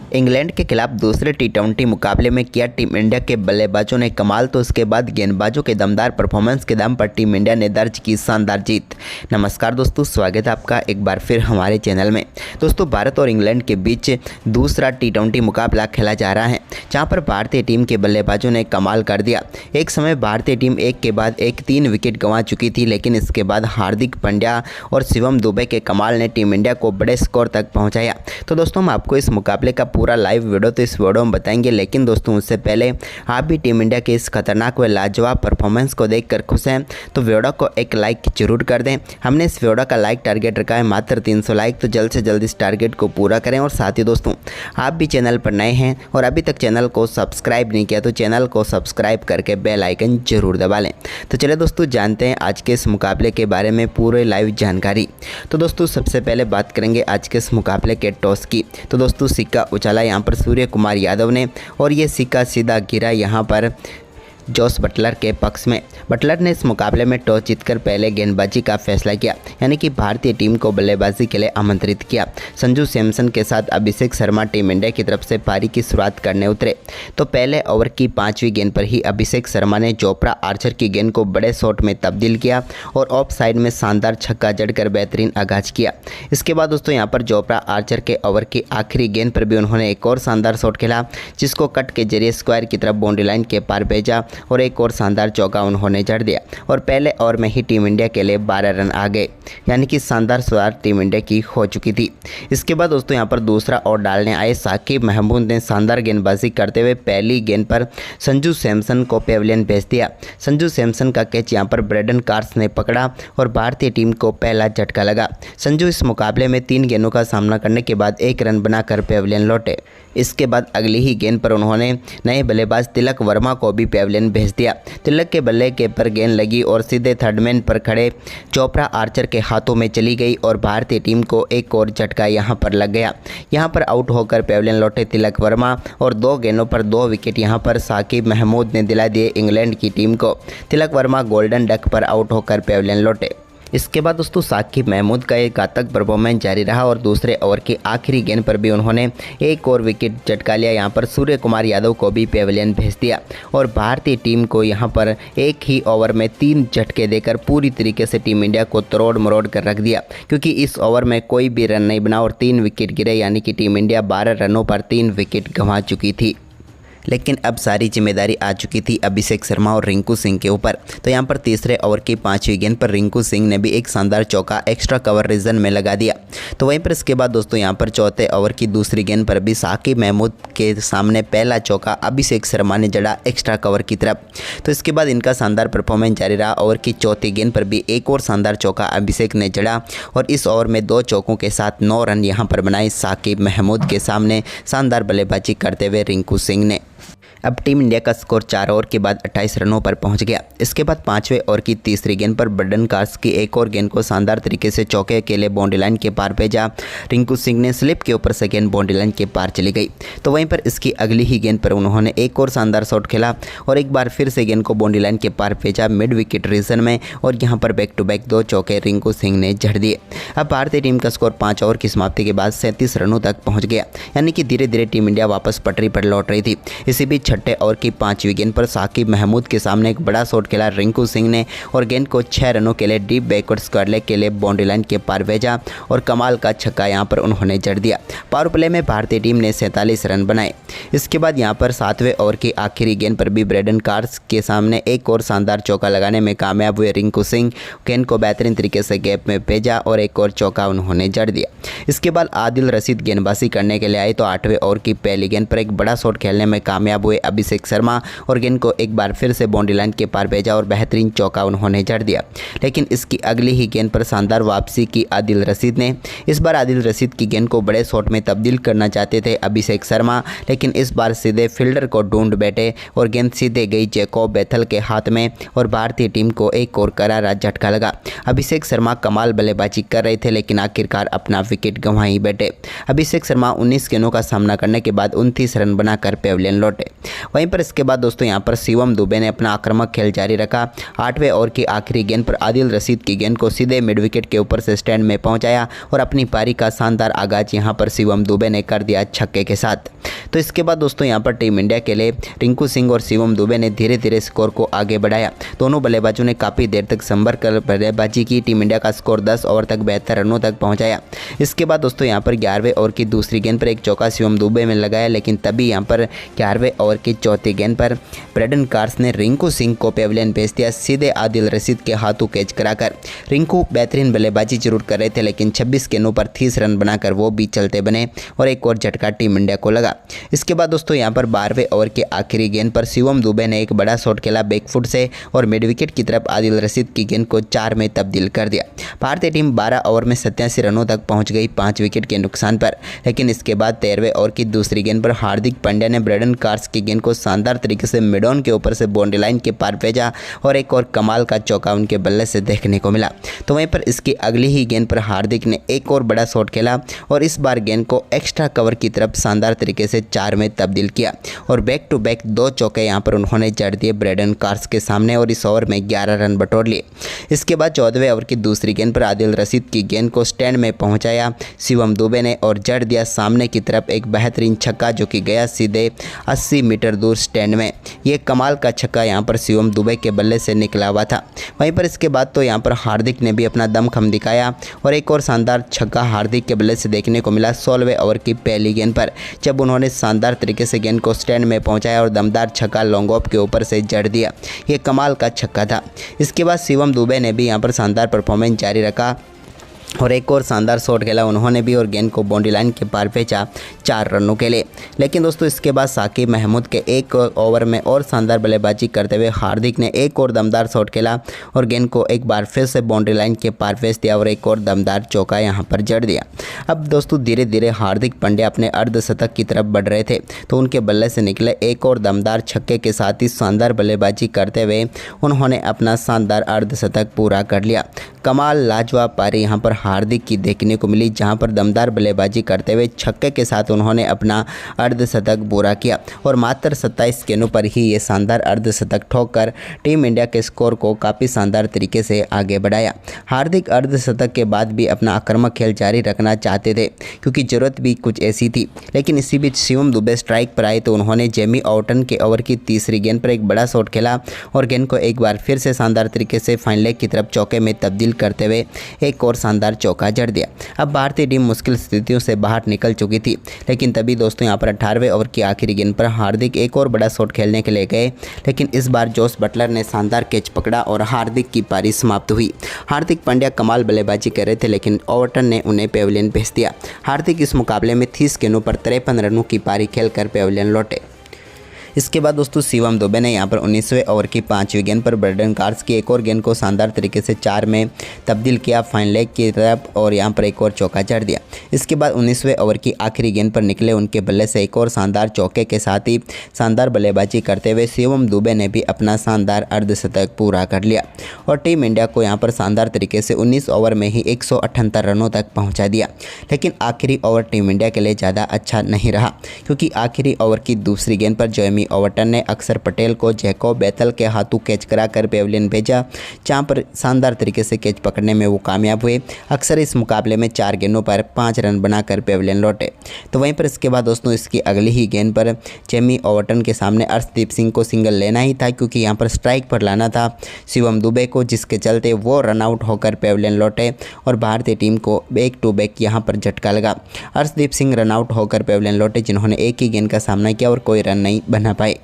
England के खिलाफ दूसरे टी20 मुकाबले में किया टीम इंडिया के बल्लेबाजों ने कमाल, तो उसके बाद गेंदबाजों के दमदार परफॉर्मेंस के दम पर टीम इंडिया ने दर्ज की शानदार जीत। नमस्कार दोस्तों, स्वागत है आपका एक बार फिर हमारे चैनल में। दोस्तों, भारत और इंग्लैंड के बीच दूसरा टी20 मुकाबला खेला जा रहा है, जहां पर भारतीय टीम के बल्लेबाजों ने कमाल कर दिया। एक समय भारतीय टीम एक के बाद एक 3 विकेट गंवा चुकी थी, लेकिन इसके बाद हार्दिक पांड्या और शिवम दुबे के कमाल ने टीम इंडिया को बड़े स्कोर तक पहुँचाया। तो दोस्तों, हम आपको इस मुकाबले का पूरा लाइव वीडियो तो इस वीडियो में बताएंगे, लेकिन दोस्तों उससे पहले आप भी टीम इंडिया के इस खतरनाक व लाजवाब परफॉर्मेंस को देखकर खुश हैं तो वीडियो को एक लाइक जरूर कर दें। हमने इस वीडियो का लाइक टारगेट रखा है मात्र 300 लाइक, तो जल्द से जल्द इस टारगेट को पूरा करें। और साथ ही दोस्तों, आप भी चैनल पर नए हैं और अभी तक चैनल को सब्सक्राइब नहीं किया तो चैनल को सब्सक्राइब करके बेल आइकन जरूर दबा लें। तो चलिए दोस्तों, जानते हैं आज के इस मुकाबले के बारे में पूरे लाइव जानकारी। तो दोस्तों, सबसे पहले बात करेंगे आज के इस मुकाबले के टॉस की। तो दोस्तों, सिक्का उछाला यहाँ पर सूर्य कुमार यादव ने और ये सिक्का सीधा गिरा यहाँ पर जोस बटलर के पक्ष में। बटलर ने इस मुकाबले में टॉस जीतकर पहले गेंदबाजी का फैसला किया, यानी कि भारतीय टीम को बल्लेबाजी के लिए आमंत्रित किया। संजू सैमसन के साथ अभिषेक शर्मा टीम इंडिया की तरफ से पारी की शुरुआत करने उतरे। तो पहले ओवर की 5वीं गेंद पर ही अभिषेक शर्मा ने चोपड़ा आर्चर की गेंद को बड़े शॉट में तब्दील किया और ऑफ साइड में शानदार छक्का जड़कर बेहतरीन आगाज किया। इसके बाद दोस्तों, यहाँ पर चोपड़ा आर्चर के ओवर की आखिरी गेंद पर भी उन्होंने एक और शानदार शॉट खेला, जिसको कट के जरिए स्क्वायर की तरफ बाउंड्री लाइन के पार भेजा और एक और शानदार चौका उन्होंने जड़ दिया और पहले ओवर में ही टीम इंडिया के लिए 12 रन आ गए, यानी कि शानदार शुरुआत टीम इंडिया की हो चुकी थी। इसके बाद दोस्तों, यहाँ पर दूसरा ओवर डालने आए साकिब महमूद ने शानदार गेंदबाजी करते हुए पहली गेंद पर संजू सैमसन को पेविलियन भेज दिया। संजू सैमसन का कैच यहाँ पर ब्रेडन कार्स ने पकड़ा और भारतीय टीम को पहला झटका लगा। संजू इस मुकाबले में 3 गेंदों का सामना करने के बाद 1 रन बनाकर पेविलियन लौटे। इसके बाद अगली ही गेंद पर उन्होंने नए बल्लेबाज तिलक वर्मा को भी पेविलियन भेज दिया। तिलक के बल्ले के पर गेंद लगी और सीधे थर्डमैन पर खड़े चोपड़ा आर्चर के हाथों में चली गई और भारतीय टीम को एक और झटका यहां पर लग गया। यहां पर आउट होकर पेविलियन लौटे तिलक वर्मा और 2 गेंदों पर 2 विकेट यहां पर साकिब महमूद ने दिला दिए इंग्लैंड की टीम को। तिलक वर्मा गोल्डन डक पर आउट होकर पेविलियन लौटे। इसके बाद दोस्तों, साकिब महमूद का एक घातक परफॉर्मेंस जारी रहा और दूसरे ओवर की आखिरी गेंद पर भी उन्होंने एक और विकेट झटका लिया। यहां पर सूर्य कुमार यादव को भी पेविलियन भेज दिया और भारतीय टीम को यहां पर एक ही ओवर में 3 झटके देकर पूरी तरीके से टीम इंडिया को तोड़ मरोड़ कर रख दिया, क्योंकि इस ओवर में कोई भी रन नहीं बना और 3 विकेट गिरे, यानी कि टीम इंडिया 12 रनों पर 3 विकेट गंवा चुकी थी। लेकिन अब सारी जिम्मेदारी आ चुकी थी अभिषेक शर्मा और रिंकू सिंह के ऊपर। तो यहाँ पर तीसरे ओवर की 5वीं गेंद पर रिंकू सिंह ने भी एक शानदार चौका एक्स्ट्रा कवर रीजन में लगा दिया। तो वहीं पर इसके बाद दोस्तों, यहाँ पर चौथे ओवर की दूसरी गेंद पर भी साकिब महमूद के सामने पहला चौका अभिषेक शर्मा ने जड़ा एक्स्ट्रा कवर की तरफ। तो इसके बाद इनका शानदार परफॉर्मेंस जारी रहा। ओवर की चौथी गेंद पर भी एक और शानदार चौका अभिषेक ने जड़ा और इस ओवर में 2 चौकों के साथ 9 रन यहाँ पर बनाए साकिब महमूद के सामने शानदार बल्लेबाजी करते हुए रिंकू सिंह ने। अब टीम इंडिया का स्कोर 4 ओवर के बाद 28 रनों पर पहुंच गया। इसके बाद 5वें ओवर की तीसरी गेंद पर ब्रेडन कार्स की एक और गेंद को शानदार तरीके से चौके के लिए बाउंड्री लाइन के पार भेजा। रिंकू सिंह ने स्लिप के ऊपर से गेंद बाउंड्री लाइन के पार चली गई। तो वहीं पर इसकी अगली ही गेंद पर उन्होंने एक और शानदार शॉट खेला और एक बार फिर से गेंद को बाउंड्री लाइन के पार भेजा मिड विकेट रीजन में और यहाँ पर बैक टू बैक 2 चौके रिंकू सिंह ने जड़ दिए। अब भारतीय टीम का स्कोर 5 ओवर की समाप्ति के बाद 37 रनों तक पहुँच गया, यानी कि धीरे धीरे टीम इंडिया वापस पटरी पर लौट रही थी। इसी बीच छठे ओवर की 5वीं गेंद पर साकिब महमूद के सामने एक बड़ा शॉट खेला रिंकू सिंह ने और गेंद को 6 रनों के लिए डीप बैकवर्ड स्क्वायर लेग के लिए बाउंड्री लाइन के पार भेजा और कमाल का छक्का यहां पर उन्होंने जड़ दिया। पावर प्ले में भारतीय टीम ने 47 रन बनाए। इसके बाद यहां पर 7वें ओवर की आखिरी गेंद पर भी ब्रेडन कार्स के सामने एक और शानदार चौका लगाने में कामयाब हुए रिंकू सिंह। गेंद को बेहतरीन तरीके से गैप में भेजा और एक और चौका उन्होंने जड़ दिया। इसके बाद आदिल रशीद गेंदबाजी करने के लिए आए तो 8वें ओवर की पहली गेंद पर एक बड़ा शॉट खेलने में कामयाब हुए अभिषेक शर्मा और गेंद को एक बार फिर से बाउंड्री लाइन के पार भेजा और बेहतरीन चौका उन्होंने जड़ दिया। लेकिन इसकी अगली ही गेंद पर शानदार वापसी की आदिल रशीद ने। इस बार आदिल रशीद की गेंद को बड़े शॉट में तब्दील करना चाहते थे अभिषेक शर्मा, लेकिन इस बार सीधे फील्डर को ढूंढ बैठे और गेंद सीधे गई जैकोब बेथल के हाथ में और भारतीय टीम को एक और करारा झटका लगा। अभिषेक शर्मा कमाल बल्लेबाजी कर रहे थे, लेकिन आखिरकार अपना विकेट गंवा ही बैठे। अभिषेक शर्मा 19 गेंदों का सामना करने के बाद 29 रन बनाकर पेविलियन लौटे। वहीं पर इसके बाद दोस्तों यहाँ पर शिवम दुबे ने अपना आक्रामक खेल जारी रखा। 8वें ओवर की आखिरी गेंद पर आदिल रशीद की गेंद को सीधे मिड विकेट के ऊपर से स्टैंड में पहुंचाया और अपनी पारी का शानदार आगाज यहां पर शिवम दुबे ने कर दिया छक्के के साथ। तो इसके बाद दोस्तों यहां पर टीम इंडिया के लिए रिंकू सिंह और शिवम दुबे ने धीरे धीरे स्कोर को आगे बढ़ाया। दोनों बल्लेबाजों ने काफ़ी देर तक संभर कर बल्लेबाजी की। टीम इंडिया का स्कोर 10 ओवर तक 72 रनों तक पहुंचाया। इसके बाद दोस्तों यहां पर 11वें ओवर की दूसरी गेंद पर एक चौका शिवम दुबे में लगाया, लेकिन तभी यहां पर 11वें ओवर की चौथी गेंद पर ब्रेडन कार्स ने रिंकू सिंह को पेविलियन भेज दिया, सीधे आदिल रशीद के हाथों कैच कराकर। रिंकू बेहतरीन बल्लेबाजी जरूर कर रहे थे, लेकिन 26 गेंदों पर 30 रन बनाकर वो भी चलते बने और एक और झटका टीम इंडिया को लगा। इसके बाद दोस्तों यहां पर 12वें ओवर के आखिरी गेंद पर शिवम दुबे ने एक बड़ा शॉट खेला बैकफुट से और मिड विकेट की तरफ आदिल रशीद की गेंद को 4 में तब्दील कर दिया। भारतीय टीम 12 ओवर में 87 रनों तक पहुंच गई 5 विकेट के नुकसान पर। लेकिन इसके बाद 13वें ओवर की दूसरी गेंद पर हार्दिक पांड्या ने ब्रेडन कार्स की गेंद को शानदार तरीके से मिड ऑन के ऊपर से बाउंड्री लाइन के पार भेजा और एक और कमाल का चौका उनके बल्ले से देखने को मिला। तो वहीं पर इसकी अगली ही गेंद पर हार्दिक ने एक और बड़ा शॉट खेला और इस बार गेंद को एक्स्ट्रा कवर की तरफ शानदार तरीके से 4 में तब्दील किया और बैक टू बैक 2 चौके यहां पर उन्होंने जड़ दिए ब्रेडन कार्स के सामने और इस ओवर में 11 रन बटोर लिए। इसके बाद 14वें ओवर की दूसरी गेंद पर आदिल रशीद की गेंद को स्टैंड में पहुंचाया शिवम दुबे ने और जड़ दिया सामने की तरफ एक बेहतरीन छक्का, जो कि गया सीधे 80 मीटर दूर स्टैंड में। ये कमाल का छक्का यहां पर शिवम दुबे के बल्ले से निकला हुआ था। वहीं पर इसके बाद तो यहां पर हार्दिक ने भी अपना दमखम दिखाया और एक और शानदार छक्का हार्दिक के बल्ले से देखने को मिला 16वें ओवर की पहली गेंद पर, जब उन्होंने शानदार तरीके से गेंद को स्टैंड में पहुंचाया और दमदार छक्का लॉन्ग ऑफ के ऊपर से जड़ दिया। ये कमाल का छक्का था। इसके बाद शिवम दुबे ने भी यहां पर शानदार परफॉर्मेंस जारी रखा और एक और शानदार शॉट खेला उन्होंने भी और गेंद को बाउंड्री लाइन के पार भेजा 4 रनों के लिए। लेकिन दोस्तों इसके बाद साकिब महमूद के एक ओवर में और शानदार बल्लेबाजी करते हुए हार्दिक ने एक और दमदार शॉट खेला और गेंद को एक बार फिर से बाउंड्री लाइन के पार भेज दिया और एक और दमदार चौका यहां पर जड़ दिया। अब दोस्तों धीरे धीरे हार्दिक पांड्या अपने अर्धशतक की तरफ बढ़ रहे थे, तो उनके बल्ले से निकले एक और दमदार छक्के के साथ ही शानदार बल्लेबाजी करते हुए उन्होंने अपना शानदार अर्धशतक पूरा कर लिया। कमाल लाजवाब पारी यहां पर हार्दिक की देखने को मिली, जहां पर दमदार बल्लेबाजी करते हुए छक्के के साथ उन्होंने अपना अर्धशतक पूरा किया और मात्र 27 गेंदों पर ही ये शानदार अर्धशतक ठोककर टीम इंडिया के स्कोर को काफ़ी शानदार तरीके से आगे बढ़ाया। हार्दिक अर्धशतक के बाद भी अपना आक्रामक खेल जारी रखना चाहते थे क्योंकि ज़रूरत भी कुछ ऐसी थी, लेकिन इसी बीच शिवम दुबे स्ट्राइक पर आए तो उन्होंने जेमी ऑटन के ओवर की तीसरी गेंद पर एक बड़ा शॉट खेला और गेंद को एक बार फिर से शानदार तरीके से फाइन लेग की तरफ चौके में तब्दील करते हुए एक और शानदार चौका जड़ दिया। अब भारतीय टीम मुश्किल स्थितियों से बाहर निकल चुकी थी, लेकिन तभी दोस्तों यहां पर 18वें ओवर की आखिरी गेंद पर हार्दिक एक और बड़ा शॉट खेलने के लिए गए, लेकिन इस बार जोस बटलर ने शानदार कैच पकड़ा और हार्दिक की पारी समाप्त हुई। हार्दिक पांड्या कमाल बल्लेबाजी कर रहे थे, लेकिन ओवर्टन ने उन्हें पेविलियन भेज दिया। हार्दिक इस मुकाबले में 30 गेंदों पर 53 रनों की पारी खेलकर पेविलियन लौटे। इसके बाद दोस्तों शिवम दुबे ने यहां पर 19वें ओवर की 5वीं गेंद पर ब्रेडन कार्स की एक और गेंद को शानदार तरीके से 4 में तब्दील किया फाइन लेग की तरफ और यहां पर एक और चौका जड़ दिया। इसके बाद 19वें ओवर की आखिरी गेंद पर निकले उनके बल्ले से एक और शानदार चौके के साथ ही शानदार बल्लेबाजी करते हुए शिवम दुबे ने भी अपना शानदार अर्धशतक पूरा कर लिया और टीम इंडिया को यहां पर शानदार तरीके से 19 ओवर में ही 178 रनों तक पहुँचा दिया। लेकिन आखिरी ओवर टीम इंडिया के लिए ज़्यादा अच्छा नहीं रहा, क्योंकि आखिरी ओवर की दूसरी गेंद पर जेमी ओवर्टन ने अक्षर पटेल को जैकब बेथल के हाथों कैच कराकर पेविलियन भेजा, जहां पर शानदार तरीके से कैच पकड़ने में वो कामयाब हुए। अक्सर इस मुकाबले में 4 गेंदों पर 5 रन बनाकर पेविलियन लौटे। तो वहीं पर इसके बाद दोस्तों इसकी अगली ही गेंद पर जेमी ओवर्टन के सामने अर्शदीप सिंह को सिंगल लेना ही था, क्योंकि यहां पर स्ट्राइक पर लाना था शिवम दुबे को, जिसके चलते वो रन आउट होकर पेविलियन लौटे और भारतीय टीम को बैक टू बैक यहां पर झटका लगा। अर्शदीप सिंह रन आउट होकर पेविलियन लौटे, जिन्होंने एक ही गेंद का सामना किया और कोई रन नहीं बना पाए।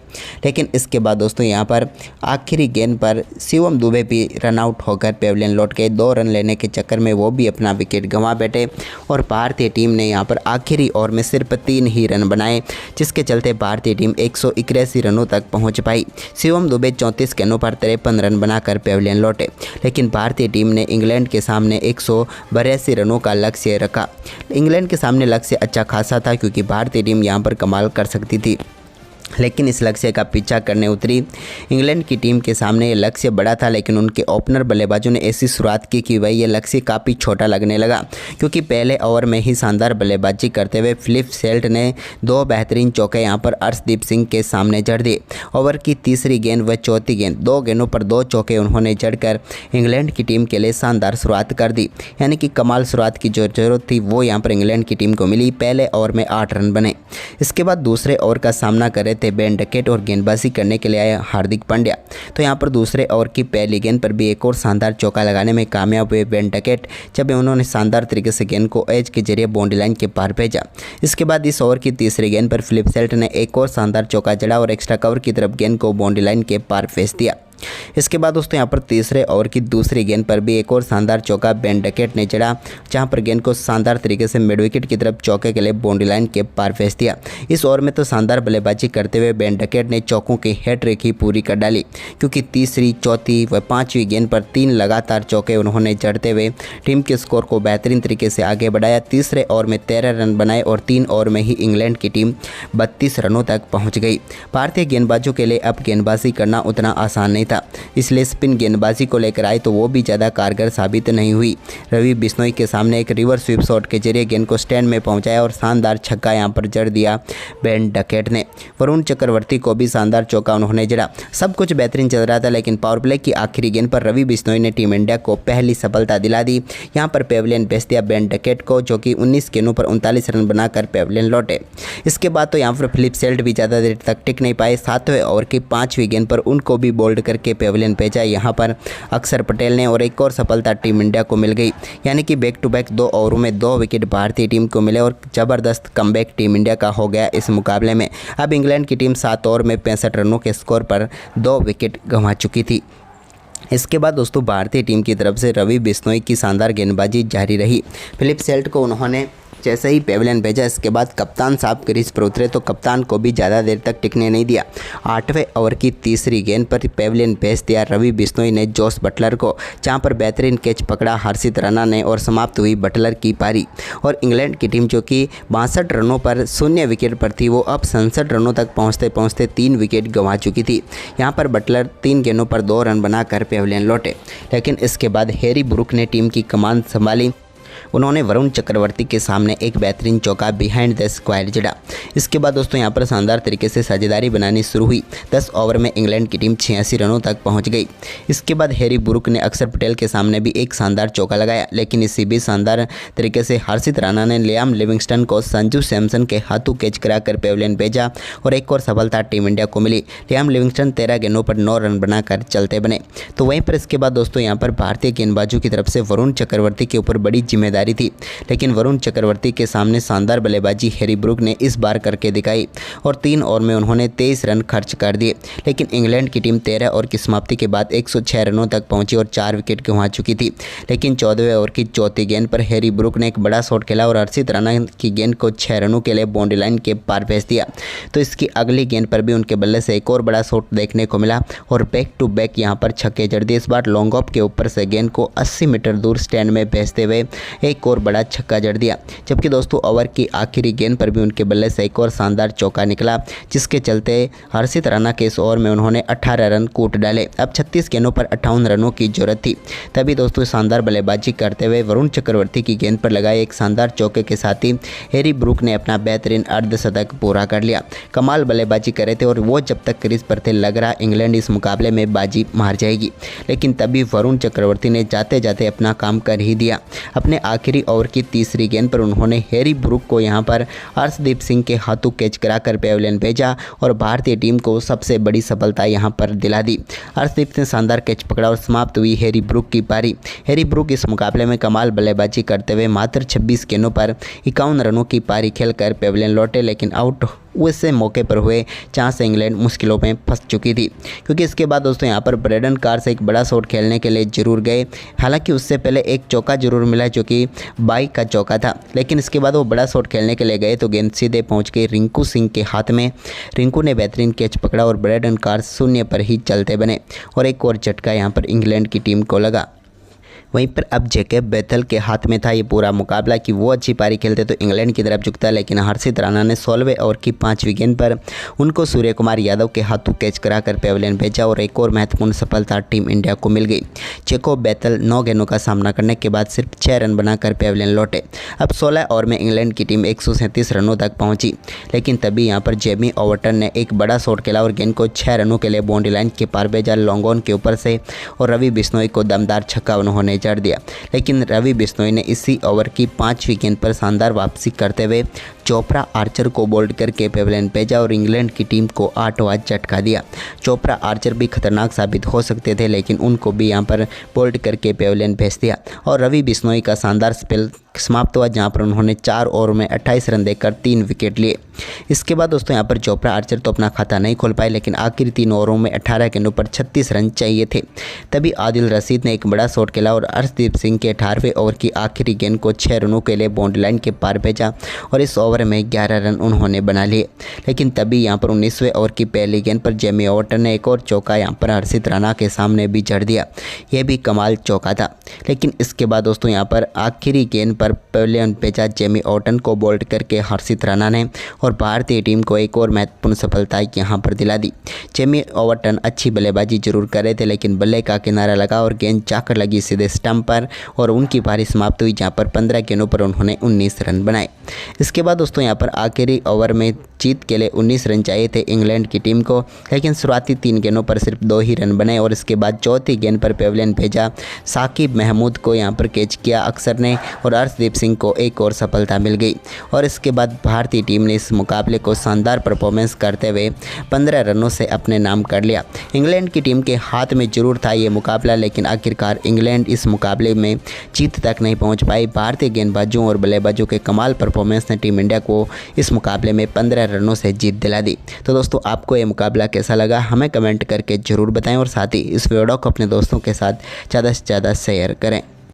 लेकिन इसके बाद दोस्तों यहां पर आखिरी गेंद पर शिवम दुबे भी रन आउट होकर पेविलियन लौट के 2 रन लेने के चक्कर में वो भी अपना विकेट गंवा बैठे और भारतीय टीम ने यहां पर आखिरी ओवर में सिर्फ 3 ही रन बनाए, जिसके चलते भारतीय टीम 181 रनों तक पहुंच पाई। शिवम दुबे 34 गेंदों पर 53 रन बनाकर पेविलियन लौटे, लेकिन भारतीय टीम ने इंग्लैंड के सामने 182 रनों का लक्ष्य रखा। इंग्लैंड के सामने लक्ष्य अच्छा खासा था, क्योंकि भारतीय टीम यहां पर कमाल कर सकती थी। लेकिन इस लक्ष्य का पीछा करने उतरी इंग्लैंड की टीम के सामने ये लक्ष्य बड़ा था, लेकिन उनके ओपनर बल्लेबाजों ने ऐसी शुरुआत की कि वही ये लक्ष्य काफ़ी छोटा लगने लगा, क्योंकि पहले ओवर में ही शानदार बल्लेबाजी करते हुए फिलिप सेल्ट ने 2 बेहतरीन चौके यहां पर अर्शदीप सिंह के सामने जड़ दिए। ओवर की तीसरी गेंद व चौथी गेंद 2 गेंदों पर 2 चौके उन्होंने जड़कर इंग्लैंड की टीम के लिए शानदार शुरुआत कर दी। यानी कि कमाल शुरुआत की जो जरूरत थी वो यहाँ पर इंग्लैंड की टीम को मिली। पहले ओवर में 8 रन बने। इसके बाद दूसरे ओवर का सामना कर रहे थे बेन डकेट और गेंदबाजी करने के लिए आए हार्दिक पांड्या। तो यहाँ पर दूसरे ओवर की पहली गेंद पर भी एक और शानदार चौका लगाने में कामयाब हुए बेन डकेट, जब उन्होंने शानदार तरीके से गेंद को एज के जरिए बाउंड्री लाइन के पार भेजा। इसके बाद इस ओवर की तीसरी गेंद पर फिलिप सेल्ट ने एक और शानदार चौका जड़ा और एक्स्ट्रा कवर की तरफ गेंद को बाउंड्री लाइन के पार भेज दिया। इसके बाद दोस्तों यहाँ पर तीसरे ओवर की दूसरी गेंद पर भी एक और शानदार चौका बेन डकेट ने जड़ा, जहां पर गेंद को शानदार तरीके से मिड विकेट की तरफ चौके के लिए बाउंड्री लाइन के पार भेज दिया। इस ओवर में तो शानदार बल्लेबाजी करते हुए बेन डकेट ने चौकों की हैट्रिक ही पूरी कर डाली, क्योंकि तीसरी, चौथी व पांचवीं गेंद पर 3 लगातार चौके उन्होंने जड़ते हुए टीम के स्कोर को बेहतरीन तरीके से आगे बढ़ाया। तीसरे ओवर में 13 रन बनाए और 3 ओवर में ही इंग्लैंड की टीम 32 रनों तक पहुँच गई। भारतीय गेंदबाजों के लिए अब गेंदबाजी करना उतना आसान नहीं था, इसलिए स्पिन गेंदबाजी को लेकर आए तो वो भी ज़्यादा कारगर साबित नहीं हुई। रवि बिश्नोई के सामने एक रिवर्स स्वीप शॉट के जरिए गेंद को स्टैंड में पहुंचाया और शानदार छक्का यहां पर जड़ दिया बेन डकेट ने। वरुण चक्रवर्ती को भी शानदार चौका उन्होंने जड़ा। सब कुछ बेहतरीन चल रहा था, लेकिन पावर प्ले की आखिरी गेंद पर रवि बिश्नोई ने टीम इंडिया को पहली सफलता दिला दी। यहाँ पर पेविलियन भेज दिया बेन डकेट को, जो कि 19 गेंदों पर 39 रन बनाकर पेविलियन लौटे। इसके बाद तो यहाँ पर फिलिप सेल्ट भी ज़्यादा देर तक टिक नहीं पाए। 7वें ओवर की 5वीं गेंद पर उनको भी बोल्ड करके पेविलियन भेजा। यहाँ पर अक्षर पटेल ने और एक और सफलता टीम इंडिया को मिल गई। यानी कि बैक टू बैक 2 ओवरों में 2 विकेट भारतीय टीम को मिले और ज़बरदस्त कमबैक टीम इंडिया का हो गया इस मुकाबले में। अब इंग्लैंड की टीम 7 ओवर में 65 रनों के स्कोर पर 2 विकेट गंवा चुकी थी। इसके बाद दोस्तों भारतीय टीम की तरफ से रवि बिश्नोई की शानदार गेंदबाजी जारी रही। फिलिप सेल्ट को उन्होंने जैसे ही पेविलियन भेजा, इसके बाद कप्तान साहब क्रीज पर उतरे तो कप्तान को भी ज़्यादा देर तक टिकने नहीं दिया। 8वें ओवर की तीसरी गेंद पर पेविलियन भेज दिया रवि बिश्नोई ने जोस बटलर को, जहां पर बेहतरीन कैच पकड़ा हर्षित राणा ने और समाप्त हुई बटलर की पारी। और इंग्लैंड की टीम जो कि 62 रनों पर 0 विकेट पर थी, वो अब 67 रनों तक पहुँचते पहुँचते 3 विकेट गंवा चुकी थी। यहाँ पर बटलर 3 गेंदों पर 2 रन बनाकर पेविलियन लौटे, लेकिन इसके बाद हैरी ब्रूक ने टीम की कमान संभाली। उन्होंने वरुण चक्रवर्ती के सामने एक बेहतरीन चौका बिहाइंड द स्क्वायर जड़ा। इसके बाद दोस्तों यहाँ पर शानदार तरीके से साझेदारी बनानी शुरू हुई। 10 ओवर में इंग्लैंड की टीम 86 रनों तक पहुँच गई। इसके बाद हैरी ब्रूक ने अक्षर पटेल के सामने भी एक शानदार चौका लगाया, लेकिन इसी भी शानदार तरीके से हर्षित राणा ने लियाम लिविंगस्टन को संजू सैमसन के हाथों कैच कराकर पेविलियन भेजा और एक और सफलता टीम इंडिया को मिली। लियाम लिविंगस्टन 13 गेंदों पर 9 रन बनाकर चलते बने। तो वहीं पर इसके बाद दोस्तों यहाँ पर भारतीय गेंदबाजों की तरफ से वरुण चक्रवर्ती के ऊपर बड़ी जिम्मेदारी थी, लेकिन वरुण चक्रवर्ती के सामने शानदार बल्लेबाजी हैरी ब्रूक ने इस बार करके दिखाई और 3 ओवर में उन्होंने 23 रन खर्च कर दिए। लेकिन इंग्लैंड की टीम 13 ओवर की समाप्ति के बाद 106 रनों तक पहुंची और 4 विकेट गंवा चुकी थी। लेकिन 14वें ओवर की चौथी गेंद पर हैरी ब्रूक ने एक बड़ा शॉट खेला और हर्षित राणा की गेंद को 6 रनों के लिए बाउंड्री लाइन के पार भेज दिया। तो इसकी अगली गेंद पर भी उनके बल्ले से एक और बड़ा शॉट देखने को मिला और बैक टू बैक यहाँ पर छक्के जड़ दिए। इस बार लॉन्ग ऑफ के ऊपर से गेंद को 80 मीटर दूर स्टैंड में भेजते हुए एक और बड़ा छक्का जड़ दिया। जबकि दोस्तों ओवर की आखिरी गेंद पर भी उनके बल्ले से एक और शानदार चौका निकला, जिसके चलते हर्षित राणा के इस ओवर में उन्होंने 18 रन कूट डाले। अब 36 गेंदों पर 58 रनों की जरूरत थी। तभी दोस्तों शानदार बल्लेबाजी करते हुए वरुण चक्रवर्ती की गेंद पर लगाए एक शानदार चौके के साथ ही हैरी ब्रूक ने अपना बेहतरीन अर्धशतक पूरा कर लिया। कमाल बल्लेबाजी करे थे और वो जब तक क्रीज पर थे लग रहा इंग्लैंड इस मुकाबले में बाजी मार जाएगी, लेकिन तभी वरुण चक्रवर्ती ने जाते जाते अपना काम कर ही दिया। अपने आखिरी ओवर की तीसरी गेंद पर उन्होंने हैरी ब्रूक को यहां पर अर्शदीप सिंह के हाथों कैच कराकर पेविलियन भेजा और भारतीय टीम को सबसे बड़ी सफलता यहां पर दिला दी। अर्शदीप ने शानदार कैच पकड़ा और समाप्त हुई हैरी ब्रूक की पारी। हैरी ब्रूक इस मुकाबले में कमाल बल्लेबाजी करते हुए मात्र 26 गेंदों पर 51 रनों की पारी खेलकर पेविलियन लौटे, लेकिन आउट उस मौके पर हुए जहाँ से इंग्लैंड मुश्किलों में फंस चुकी थी, क्योंकि इसके बाद दोस्तों यहाँ पर ब्रेडन कार्स एक बड़ा शॉट खेलने के लिए जरूर गए। हालांकि उससे पहले एक चौका जरूर मिला जो कि बाई का चौका था, लेकिन इसके बाद वो बड़ा शॉट खेलने के लिए गए तो गेंद सीधे पहुँच गई रिंकू सिंह के हाथ में। रिंकू ने बेहतरीन कैच पकड़ा और ब्रेडन कार्स 0 पर ही चलते बने और एक और झटका यहाँ पर इंग्लैंड की टीम को लगा। वहीं पर अब जैकब बेथल के हाथ में था ये पूरा मुकाबला कि वो अच्छी पारी खेलते तो इंग्लैंड की तरफ झुकता, लेकिन हर्षित राणा ने 16वें ओवर की 5वीं गेंद पर उनको सूर्य कुमार यादव के हाथों कैच कराकर पेविलियन भेजा और एक और महत्वपूर्ण सफलता टीम इंडिया को मिल गई। जैकब बेथल 9 गेंदों का सामना करने के बाद सिर्फ 6 रन बनाकर पेविलियन लौटे। अब 16 ओवर में इंग्लैंड की टीम 137 रनों तक पहुंची, लेकिन तभी यहां पर जेमी ओवर्टन ने एक बड़ा शॉट खेला और गेंद को 6 रनों के लिए बाउंड्री लाइन के पार भेजा लॉन्ग ऑन के ऊपर से, और रवि बिश्नोई को दमदार छक्का उन्होंने जड़ दिया। लेकिन रवि बिश्नोई ने इसी ओवर की 5वीं गेंद पर शानदार वापसी करते हुए चोपड़ा आर्चर को बोल्ड करके पेविलियन भेजा और इंग्लैंड की टीम को 8वां झटका दिया। चोपड़ा आर्चर भी खतरनाक साबित हो सकते थे, लेकिन उनको भी यहां पर बोल्ड करके पेविलियन भेज दिया और रवि बिश्नोई का शानदार स्पेल समाप्त हुआ, जहां पर उन्होंने 4 ओवर में 28 रन देकर 3 विकेट लिए। इसके बाद दोस्तों यहां पर चोपड़ा आर्चर तो अपना खाता नहीं खोल पाए, लेकिन आखिरी 3 ओवरों में 18 गेंदों पर 36 रन चाहिए थे। तभी आदिल रशीद ने एक बड़ा शॉट खेला और अर्शदीप सिंह के 18वें ओवर की आखिरी गेंद को 6 रनों के लिए बाउंड्री लाइन के पार भेजा और इस ओवर में 11 रन उन्होंने बना लिए। लेकिन तभी यहां पर 19वें ओवर की पहली गेंद पर जेमी ओवर्टन ने एक और चौका यहां पर हर्षित राणा के सामने भी जड़ दिया। यह भी कमाल चौका था। लेकिन इसके बाद दोस्तों यहां पर आखिरी गेंद पर पेविलियन भेजा जेमी ओवर्टन को बोल्ड करके हर्षित राणा ने और भारतीय टीम को एक और महत्वपूर्ण सफलता यहां पर दिला दी। जेमी ओवर्टन अच्छी बल्लेबाजी जरूर कर रहे थे, लेकिन बल्ले का किनारा लगा और गेंद जाकर लगी सीधे स्टंप पर और उनकी पारी समाप्त हुई, जहां पर 15 गेंदों पर उन्होंने 19 रन बनाए। इसके बाद दोस्तों यहां पर आखिरी ओवर में जीत के लिए 19 रन चाहिए थे इंग्लैंड की टीम को, लेकिन शुरुआती 3 गेंदों पर सिर्फ 2 ही रन बने और इसके बाद चौथी गेंद पर पेविलियन भेजा साकिब महमूद को यहां पर कैच किया अक्सर ने और अर्शदीप सिंह को एक और सफलता मिल गई। और इसके बाद भारतीय टीम ने इस मुकाबले को शानदार परफॉर्मेंस करते हुए 15 रनों से अपने नाम कर लिया। इंग्लैंड की टीम के हाथ में जरूर था ये मुकाबला, लेकिन आखिरकार इंग्लैंड इस मुकाबले में जीत तक नहीं पहुंच पाई। भारतीय गेंदबाजों और बल्लेबाजों के कमाल परफॉर्मेंस ने टीम इंडिया को इस मुकाबले में 15 रनों से जीत दिला दी। तो दोस्तों आपको ये मुकाबला कैसा लगा हमें कमेंट करके ज़रूर बताएं और साथ ही इस वीडियो को अपने दोस्तों के साथ ज़्यादा से ज़्यादा शेयर करें।